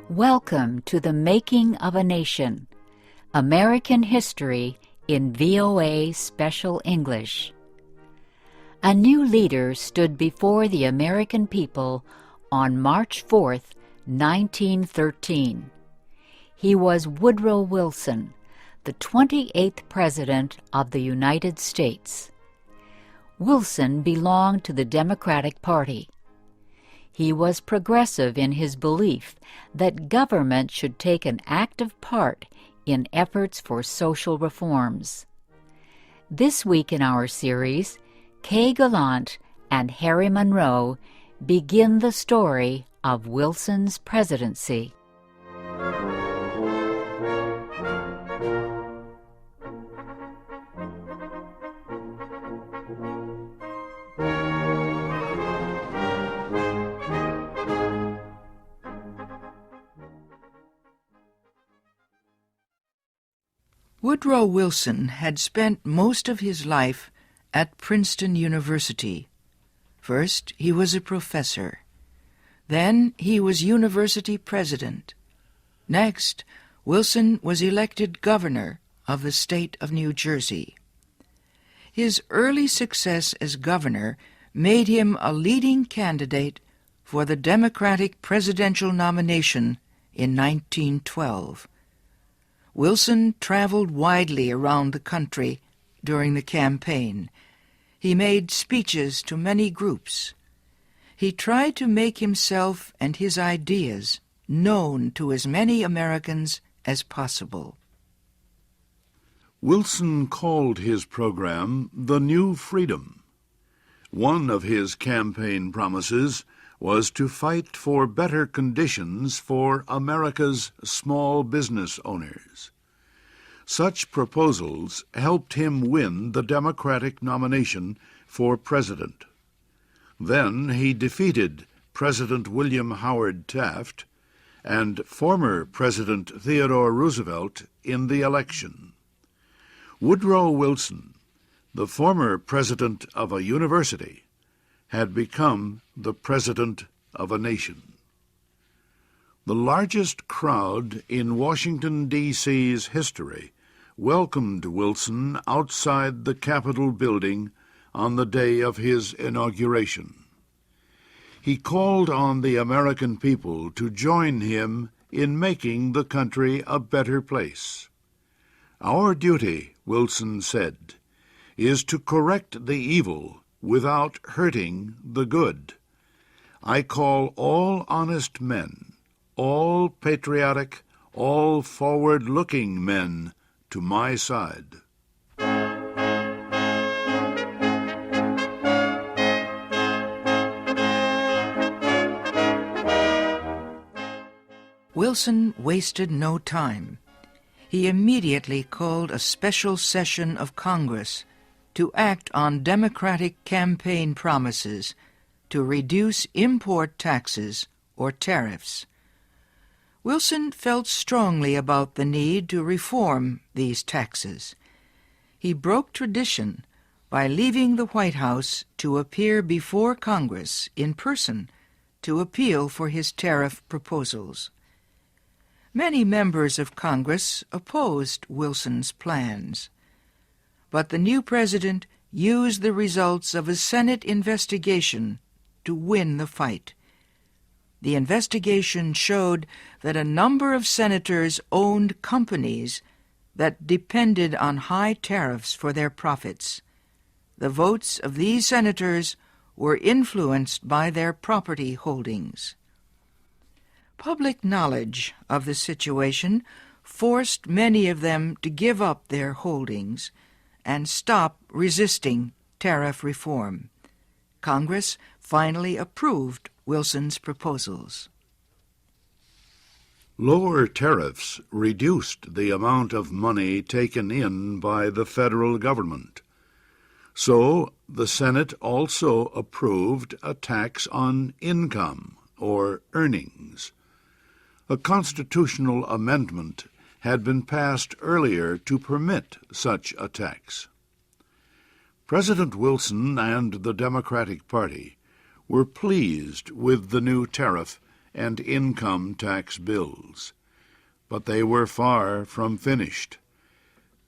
Welcome to the Making of a Nation, American History in VOA Special English. A new leader stood before the American people on March 4th, 1913. He was Woodrow Wilson, the 28th President of the United States. Wilson belonged to the Democratic Party. He was progressive in his belief that government should take an active part in efforts for social reforms. This week in our series, Kay Gallant and Harry Monroe begin the story of Wilson's presidency. Woodrow Wilson had spent most of his life at Princeton University. First, he was a professor. Then he was university president. Next, Wilson was elected governor of the state of New Jersey. His early success as governor made him a leading candidate for the Democratic presidential nomination in 1912. Wilson traveled widely around the country during the campaign. He made speeches to many groups. He tried to make himself and his ideas known to as many Americans as possible. Wilson called his program the New Freedom. One of his campaign promises was to fight for better conditions for America's small business owners. Such proposals helped him win the Democratic nomination for president. Then he defeated President William Howard Taft and former President Theodore Roosevelt in the election. Woodrow Wilson, the former president of a university, had become the president of a nation. The largest crowd in Washington, D.C.'s history welcomed Wilson outside the Capitol building on the day of his inauguration. He called on the American people to join him in making the country a better place. "Our duty," Wilson said, "is to correct the evil without hurting the good. I call all honest men, all patriotic, all forward-looking men to my side." Wilson wasted no time. He immediately called a special session of Congress to act on Democratic campaign promises to reduce import taxes or tariffs. Wilson felt strongly about the need to reform these taxes. He broke tradition by leaving the White House to appear before Congress in person to appeal for his tariff proposals. Many members of Congress opposed Wilson's plans, but the new president used the results of a Senate investigation to win the fight. The investigation showed that a number of senators owned companies that depended on high tariffs for their profits. The votes of these senators were influenced by their property holdings. Public knowledge of the situation forced many of them to give up their holdings and stop resisting tariff reform. Congress finally approved Wilson's proposals. Lower tariffs reduced the amount of money taken in by the federal government. So the Senate also approved a tax on income or earnings. A constitutional amendment had been passed earlier to permit such a tax. President Wilson and the Democratic Party were pleased with the new tariff and income tax bills. But they were far from finished.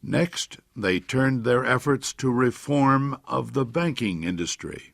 Next, they turned their efforts to reform of the banking industry.